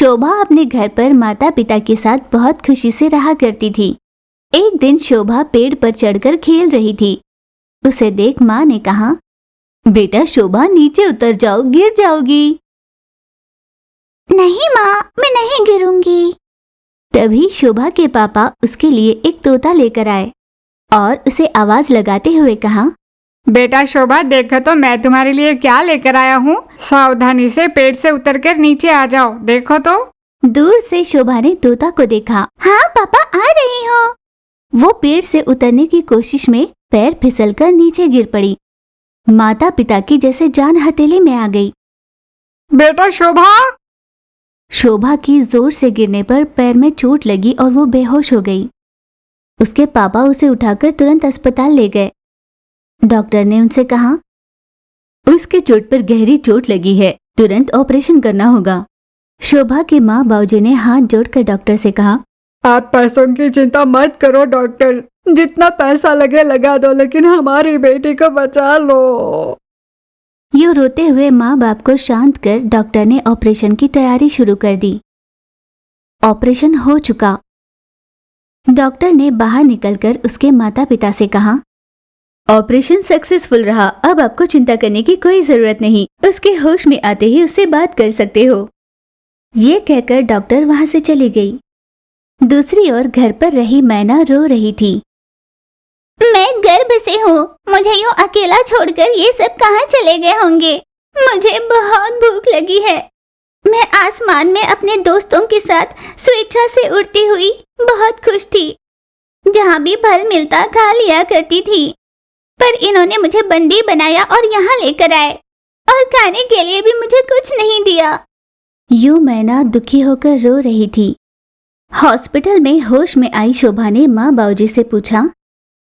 शोभा अपने घर पर माता पिता के साथ बहुत खुशी से रहा करती थी। एक दिन शोभा पेड़ पर चढ़कर खेल रही थी। उसे देख माँ ने कहा, बेटा शोभा नीचे उतर जाओ, गिर जाओगी। नहीं माँ, मैं नहीं गिरूंगी। तभी शोभा के पापा उसके लिए एक तोता लेकर आए और उसे आवाज लगाते हुए कहा, बेटा शोभा, देखो तो मैं तुम्हारे लिए क्या लेकर आया हूँ। सावधानी से पेड़ से उतरकर नीचे आ जाओ, देखो तो। दूर से शोभा ने तोता को देखा। हाँ पापा, आ रही हूँ। वो पेड़ से उतरने की कोशिश में पैर फिसलकर नीचे गिर पड़ी। माता पिता की जैसे जान हथेली में आ गई। बेटा शोभा। शोभा की जोर से गिरने पर पैर में चोट लगी और वो बेहोश हो गई। उसके पापा उसे उठाकर तुरंत अस्पताल ले गए। डॉक्टर ने उनसे कहा, उसके चोट पर गहरी चोट लगी है, तुरंत ऑपरेशन करना होगा। शोभा के माँ बाबूजी ने हाथ जोड़कर डॉक्टर से कहा, आप पैसों की चिंता मत करो डॉक्टर, जितना पैसा लगे लगा दो, लेकिन हमारी बेटी को बचा लो। यूं रोते हुए माँ बाप को शांत कर डॉक्टर ने ऑपरेशन की तैयारी शुरू कर दी। ऑपरेशन हो चुका। डॉक्टर ने बाहर निकलकर उसके माता पिता से कहा, ऑपरेशन सक्सेसफुल रहा, अब आपको चिंता करने की कोई जरूरत नहीं, उसके होश में आते ही उससे बात कर सकते हो। ये कहकर डॉक्टर वहां से चली गई। दूसरी ओर घर पर रही मैना रो रही थी। मैं गर्भ से हूँ, मुझे यूँ अकेला छोड़कर ये सब कहाँ चले गए होंगे। मुझे बहुत भूख लगी है। मैं आसमान में अपने दोस्तों के साथ स्वेच्छा से उड़ती हुई बहुत खुश थी। जहाँ भी फल मिलता खा लिया करती थी, पर इन्होंने मुझे बंदी बनाया और यहाँ लेकर आए, और खाने के लिए भी मुझे कुछ नहीं दिया। यूं मैना दुखी होकर रो रही थी। हॉस्पिटल में होश में आई शोभा ने माँ बाबूजी से पूछा,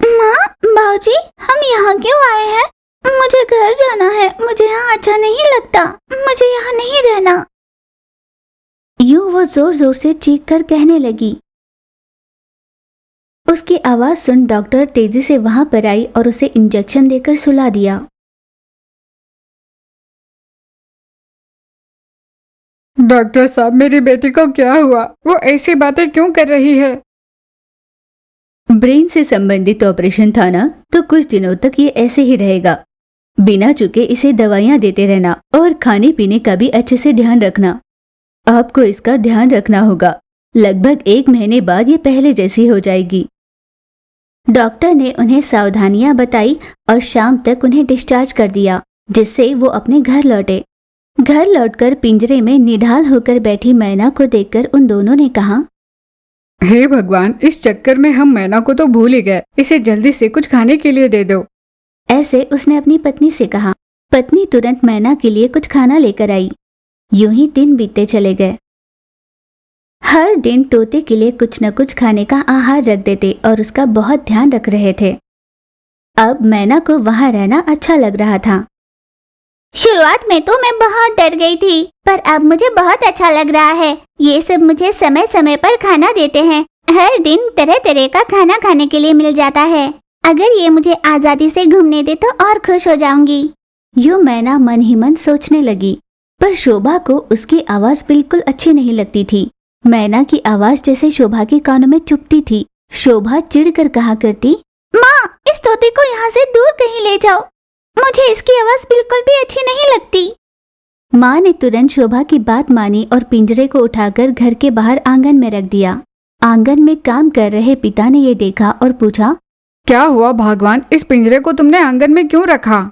माँ बाबूजी, हम यहाँ क्यों आए हैं? मुझे घर जाना है, मुझे यहाँ अच्छा नहीं लगता, मुझे यहाँ नहीं रहना। यूं वो जोर जोर से चीख कर कहने लगी। उसकी आवाज सुन डॉक्टर तेजी से वहां पर आई और उसे इंजेक्शन देकर सुला दिया। डॉक्टर साहब, मेरी बेटी को क्या हुआ? वो ऐसी बातें क्यों कर रही है? ब्रेन से संबंधित ऑपरेशन था ना, तो कुछ दिनों तक ये ऐसे ही रहेगा। बिना चुके इसे दवाइयाँ देते रहना और खाने पीने का भी अच्छे से ध्यान रखना। आपको इसका ध्यान रखना होगा। लगभग 1 महीने बाद ये पहले जैसी हो जाएगी। डॉक्टर ने उन्हें सावधानियां बताई और शाम तक उन्हें डिस्चार्ज कर दिया, जिससे वो अपने घर लौटे। घर लौटकर पिंजरे में निढाल होकर बैठी मैना को देखकर उन दोनों ने कहा, हे भगवान, इस चक्कर में हम मैना को तो भूल ही गए। इसे जल्दी से कुछ खाने के लिए दे दो। ऐसे उसने अपनी पत्नी से कहा। पत्नी तुरंत मैना के लिए कुछ खाना लेकर आई। यूं ही दिन बीतते चले गए। हर दिन तोते के लिए कुछ न कुछ खाने का आहार रख देते और उसका बहुत ध्यान रख रहे थे। अब मैना को वहां रहना अच्छा लग रहा था। शुरुआत में तो मैं बहुत डर गई थी, पर अब मुझे बहुत अच्छा लग रहा है। ये सब मुझे समय समय पर खाना देते हैं। हर दिन तरह तरह का खाना खाने के लिए मिल जाता है। अगर ये मुझे आजादी से घूमने दे तो और खुश हो जाऊंगी। यूं मैना मन ही मन सोचने लगी, पर शोभा को उसकी आवाज बिल्कुल अच्छी नहीं लगती थी। मैना की आवाज जैसे शोभा के कानों में चुभती थी। शोभा चिढ़कर कहा करती, माँ, इस तोते को यहाँ से दूर कहीं ले जाओ, मुझे इसकी आवाज बिल्कुल भी अच्छी नहीं लगती। माँ ने तुरंत शोभा की बात मानी और पिंजरे को उठाकर घर के बाहर आंगन में रख दिया। आंगन में काम कर रहे पिता ने ये देखा और पूछा, क्या हुआ भगवान, इस पिंजरे को तुमने आंगन में क्यों रखा?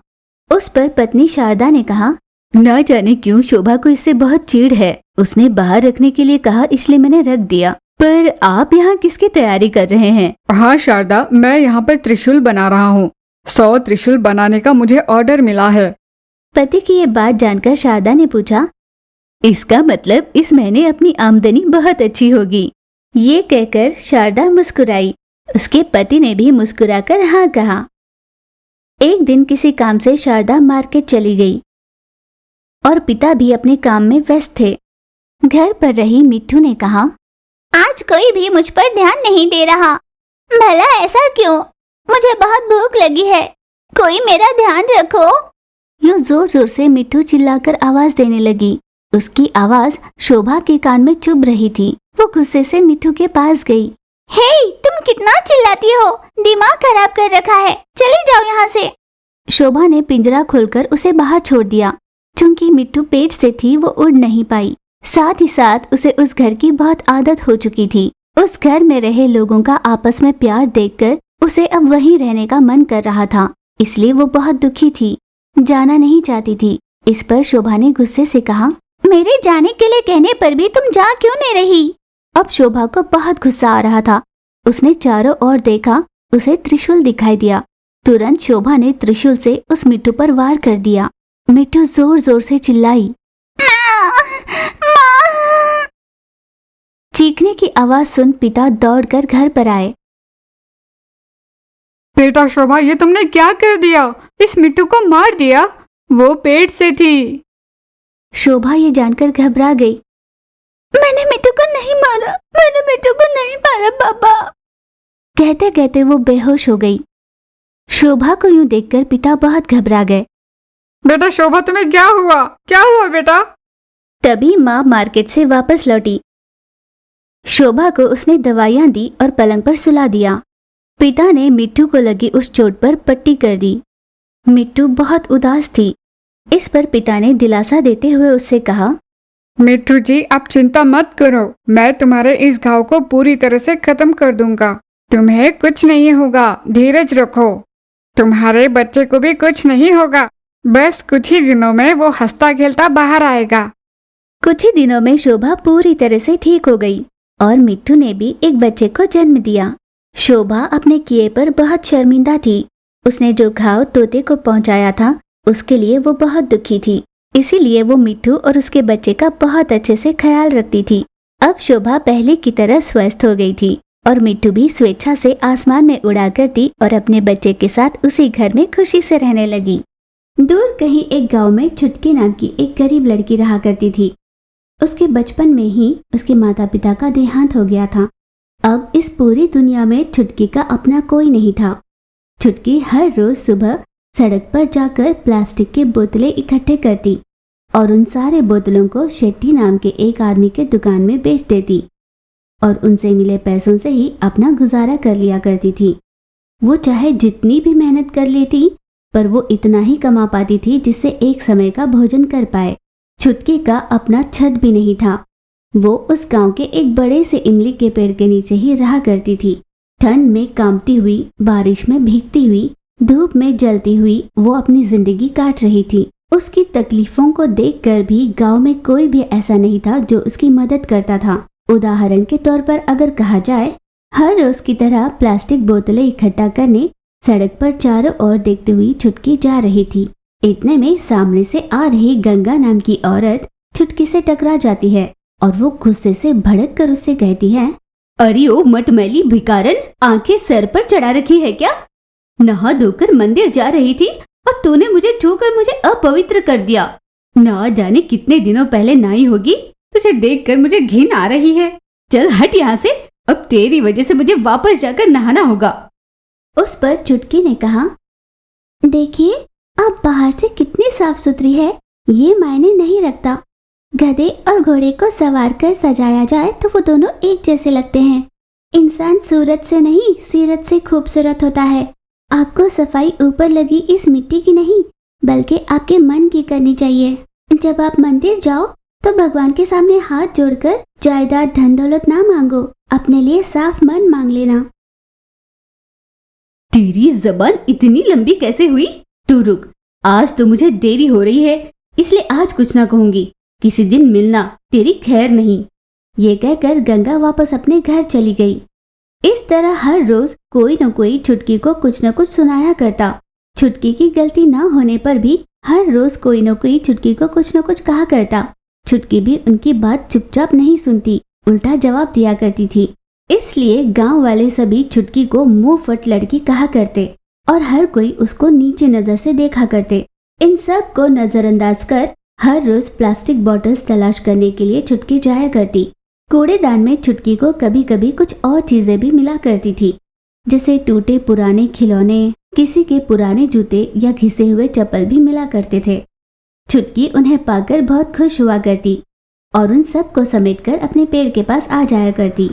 उस पर पत्नी शारदा ने कहा, न जाने क्यों शोभा को इससे बहुत चिढ़ है। उसने बाहर रखने के लिए कहा, इसलिए मैंने रख दिया। पर आप यहाँ किसकी तैयारी कर रहे हैं? हाँ शारदा, मैं यहाँ पर त्रिशूल बना रहा हूँ। 100 त्रिशूल बनाने का मुझे ऑर्डर मिला है। पति की ये बात जानकर शारदा ने पूछा, इसका मतलब इस महीने अपनी आमदनी बहुत अच्छी होगी। ये कहकर शारदा मुस्कुराई। उसके पति ने भी मुस्कुराकर हाँ कहा। एक दिन किसी काम से शारदा मार्केट चली गई और पिता भी अपने काम में व्यस्त थे। घर पर रही मिट्ठू ने कहा, आज कोई भी मुझ पर ध्यान नहीं दे रहा। भला ऐसा क्यों? मुझे बहुत भूख लगी है, कोई मेरा ध्यान रखो। यूं जोर जोर से मिट्ठू चिल्लाकर आवाज देने लगी। उसकी आवाज शोभा के कान में चुभ रही थी। वो गुस्से से मिट्टू के पास गई। हे, तुम कितना चिल्लाती हो? दिमाग खराब कर रखा है, चले जाओ यहाँ से। शोभा ने पिंजरा खोलकर उसे बाहर छोड़ दिया। चूंकि मिट्टू पेट से थी, वो उड़ नहीं पाई। साथ ही साथ उसे उस घर की बहुत आदत हो चुकी थी। उस घर में रहे लोगों का आपस में प्यार देखकर उसे अब वहीं रहने का मन कर रहा था। इसलिए वो बहुत दुखी थी, जाना नहीं चाहती थी। इस पर शोभा ने गुस्से से कहा, मेरे जाने के लिए कहने पर भी तुम जा क्यों नहीं रही? अब शोभा को बहुत गुस्सा आ रहा था। उसने चारों ओर देखा, उसे त्रिशूल दिखाई दिया। तुरंत शोभा ने त्रिशूल से उस मिट्टू पर वार कर दिया। मिट्टू जोर जोर से चिल्लाई। माँ! चीखने की आवाज सुन पिता दौड़कर घर पर आए। बेटा शोभा, ये तुमने क्या कर दिया? इस मिट्टू को मार दिया? वो पेट से थी। शोभा ये जानकर घबरा गई। मैंने मिट्टू को नहीं मारा, मैंने मिट्टू को नहीं मारा पापा। कहते कहते वो बेहोश हो गई। शोभा को यूं देखकर पिता बहुत घबरा गए। बेटा शोभा, तुम्हें क्या हुआ? क्या हुआ बेटा? तभी माँ मार्केट से वापस लौटी। शोभा को उसने दवाइयाँ दी और पलंग पर सुला दिया। पिता ने मिट्टू को लगी उस चोट पर पट्टी कर दी। मिट्टू बहुत उदास थी। इस पर पिता ने दिलासा देते हुए उससे कहा, मिट्टू जी, आप चिंता मत करो, मैं तुम्हारे इस घाव को पूरी तरह से खत्म कर दूंगा। तुम्हें कुछ नहीं होगा, धीरज रखो। तुम्हारे बच्चे को भी कुछ नहीं होगा, बस कुछ ही दिनों में वो हंसता खेलता बाहर आएगा। कुछ ही दिनों में शोभा पूरी तरह से ठीक हो गई और मिट्टू ने भी एक बच्चे को जन्म दिया। शोभा अपने किए पर बहुत शर्मिंदा थी। उसने जो घाव तोते को पहुंचाया था, उसके लिए वो बहुत दुखी थी। इसीलिए वो मिट्टू और उसके बच्चे का बहुत अच्छे से ख्याल रखती थी। अब शोभा पहले की तरह स्वस्थ हो गई थी और मिट्टू भी स्वेच्छा से आसमान में उड़ा करती और अपने बच्चे के साथ उसी घर में खुशी से रहने लगी। दूर कहीं एक गांव में छुटकी नाम की एक गरीब लड़की रहा करती थी। उसके बचपन में ही उसके माता पिता का देहांत हो गया था। अब इस पूरी दुनिया में छुटकी का अपना कोई नहीं था। छुटकी हर रोज सुबह सड़क पर जाकर प्लास्टिक के बोतलें इकट्ठे करती और उन सारे बोतलों को शेट्टी नाम के एक आदमी के दुकान में बेच देती और उनसे मिले पैसों से ही अपना गुजारा कर लिया करती थी। वो चाहे जितनी भी मेहनत कर लेती, पर वो इतना ही कमा पाती थी जिससे एक समय का भोजन कर पाए। छुटकी का अपना छत भी नहीं था। वो उस गांव के एक बड़े से इमली के पेड़ के नीचे ही रहा करती थी। ठंड में कांपती हुई, बारिश में भीगती हुई, धूप में जलती हुई वो अपनी जिंदगी काट रही थी। उसकी तकलीफों को देखकर भी गांव में कोई भी ऐसा नहीं था जो उसकी मदद करता था। उदाहरण के तौर पर अगर कहा जाए, हर रोज की तरह प्लास्टिक बोतलें इकट्ठा करने सड़क पर चारों ओर देखती हुई छुटकी जा रही थी। इतने में सामने से आ रही गंगा नाम की औरत छुटकी से टकरा जाती है और वो गुस्से से भड़क कर उससे कहती है, अरे ओ मटमैली भिकारन, आंखें सर पर चढ़ा रखी है क्या? नहा धोकर मंदिर जा रही थी और तूने मुझे छूकर मुझे अपवित्र कर दिया। ना जाने कितने दिनों पहले नहाई होगी, तुझे देखकर मुझे घिन आ रही है। चल हट यहाँ से, अब तेरी वजह से मुझे वापस जाकर नहाना होगा। उस पर छुटकी ने कहा, देखिए आप बाहर से कितनी साफ सुथरी है, ये मायने नहीं रखता। गधे और घोड़े को सवार कर सजाया जाए तो वो दोनों एक जैसे लगते हैं। इंसान सूरत से नहीं, सीरत से खूबसूरत होता है। आपको सफाई ऊपर लगी इस मिट्टी की नहीं, बल्कि आपके मन की करनी चाहिए। जब आप मंदिर जाओ तो भगवान के सामने हाथ जोड़कर जायदाद धन दौलत ना मांगो, अपने लिए साफ मन मांग लेना। तेरी जबान इतनी लंबी कैसे हुई? तू रुक, आज तो मुझे देरी हो रही है, इसलिए आज कुछ ना कहूंगी। किसी दिन मिलना, तेरी खैर नहीं। ये कहकर गंगा वापस अपने घर चली गई। इस तरह हर रोज कोई न कोई छुटकी को कुछ न कुछ सुनाया करता। छुटकी की गलती ना होने पर भी हर रोज कोई न कोई छुटकी को कुछ न कुछ कहा करता। छुटकी भी उनकी बात चुपचाप नहीं सुनती, उल्टा जवाब दिया करती थी। इसलिए गांव वाले सभी छुटकी को मुंह फट लड़की कहा करते और हर कोई उसको नीचे नजर से देखा करते। इन सब को नजरअंदाज कर हर रोज प्लास्टिक बॉटल्स तलाश करने के लिए छुटकी जाया करती। कूड़ेदान में छुटकी को कभी कभी कुछ और चीजें भी मिला करती थी, जैसे टूटे पुराने खिलौने, किसी के पुराने जूते या घिसे हुए चप्पल भी मिला करते थे। छुटकी उन्हें पाकर बहुत खुश हुआ करती और उन सबको समेटकर अपने पेड़ के पास आ जाया करती।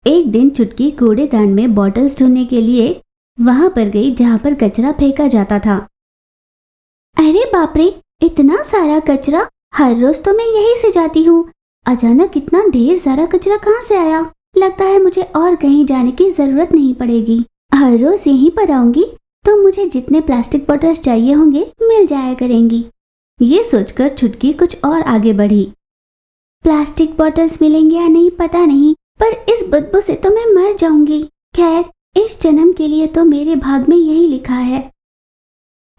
एक दिन छुटकी कूड़ेदान में बॉटल्स ढूंढने के लिए वहां पर गई जहां पर कचरा फेंका जाता था। अरे बाप रे, इतना सारा कचरा! हर रोज तो मैं यहीं से जाती हूँ, अचानक इतना ढेर सारा कचरा कहाँ से आया? लगता है मुझे और कहीं जाने की जरूरत नहीं पड़ेगी। हर रोज यहीं पर आऊंगी तो मुझे जितने प्लास्टिक बॉटल्स चाहिए होंगे मिल जाया करेंगी। ये सोचकर छुटकी कुछ और आगे बढ़ी। प्लास्टिक बॉटल्स मिलेंगे या नहीं पता नहीं, पर इस बदबू से तो मैं मर जाऊंगी। खैर, इस जन्म के लिए तो मेरे भाग में यही लिखा है।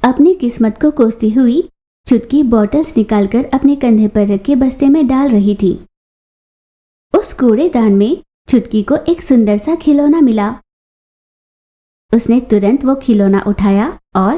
अपनी किस्मत को कोसती हुई छुटकी बॉटल्स निकालकर अपने कंधे पर रखे बस्ते में डाल रही थी। उस कूड़ेदान में छुटकी को एक सुंदर सा खिलौना मिला। उसने तुरंत वो खिलौना उठाया और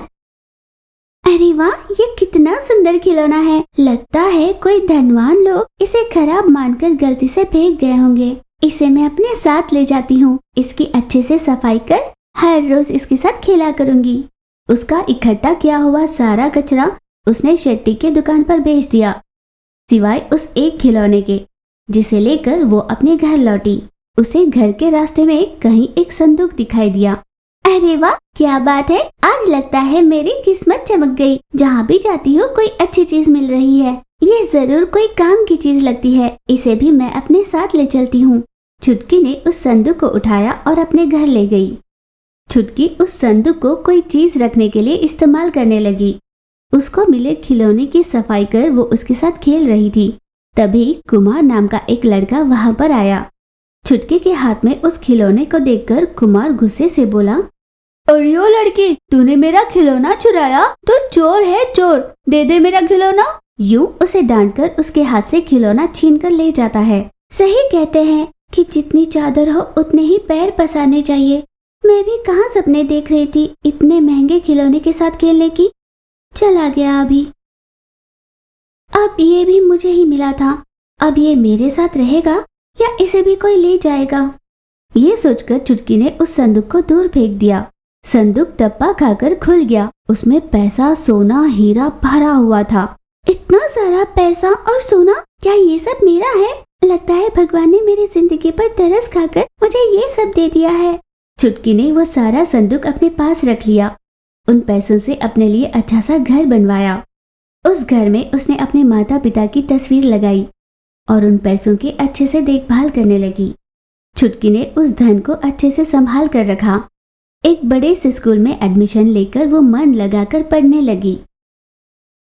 अरे वाह, ये कितना सुंदर खिलौना है! लगता है कोई धनवान लोग इसे खराब मानकर गलती से फेंक गए होंगे। इसे मैं अपने साथ ले जाती हूँ। इसकी अच्छे से सफाई कर हर रोज इसके साथ खेला करूंगी। उसका इकट्ठा किया हुआ सारा कचरा उसने शेट्टी के दुकान पर बेच दिया, सिवाय उस एक खिलौने के, जिसे लेकर वो अपने घर लौटी। उसे घर के रास्ते में कहीं एक संदूक दिखाई दिया। अरे वाह, क्या बात है! आज लगता है मेरी किस्मत चमक गई। जहाँ भी जाती हूँ कोई अच्छी चीज मिल रही है। ये जरूर कोई काम की चीज लगती है। इसे भी मैं अपने साथ ले चलती हूँ। छुटकी ने उस संदूक को उठाया और अपने घर ले गई। छुटकी उस संदूक को कोई चीज रखने के लिए इस्तेमाल करने लगी। उसको मिले खिलौने की सफाई कर वो उसके साथ खेल रही थी। तभी कुमार नाम का एक लड़का वहां पर आया। छुटकी के हाथ में उस खिलौने को देखकर कुमार गुस्से से बोला, अरे ओ लड़की, तूने मेरा खिलौना चुराया तो चोर है चोर, दे दे मेरा खिलौना। यूं उसे डांटकर उसके हाथ से खिलौना छीनकर ले जाता है। सही कहते हैं कि जितनी चादर हो उतने ही पैर पसारने चाहिए। मैं भी कहाँ सपने देख रही थी इतने महंगे खिलौने के साथ खेलने की। चला गया अभी। अब ये भी मुझे ही मिला था। अब ये मेरे साथ रहेगा या इसे भी कोई ले जाएगा? ये सोचकर छुटकी ने उस संदूक को दूर फेंक दिया। संदूक टप्पा खाकर खुल गया। उसमें पैसा, सोना, हीरा भरा हुआ था। इतना सारा पैसा और सोना, क्या ये सब मेरा है? लगता है भगवान ने मेरी जिंदगी पर तरस खाकर मुझे ये सब दे दिया है। छुटकी ने वो सारा संदूक अपने पास रख लिया। उन पैसों से अपने लिए अच्छा सा घर बनवाया। उस घर में उसने अपने माता पिता की तस्वीर लगाई और उन पैसों की अच्छे से देखभाल करने लगी। छुटकी ने उस धन को अच्छे से संभाल कर रखा। एक बड़े से स्कूल में एडमिशन लेकर वो मन लगाकर पढ़ने लगी।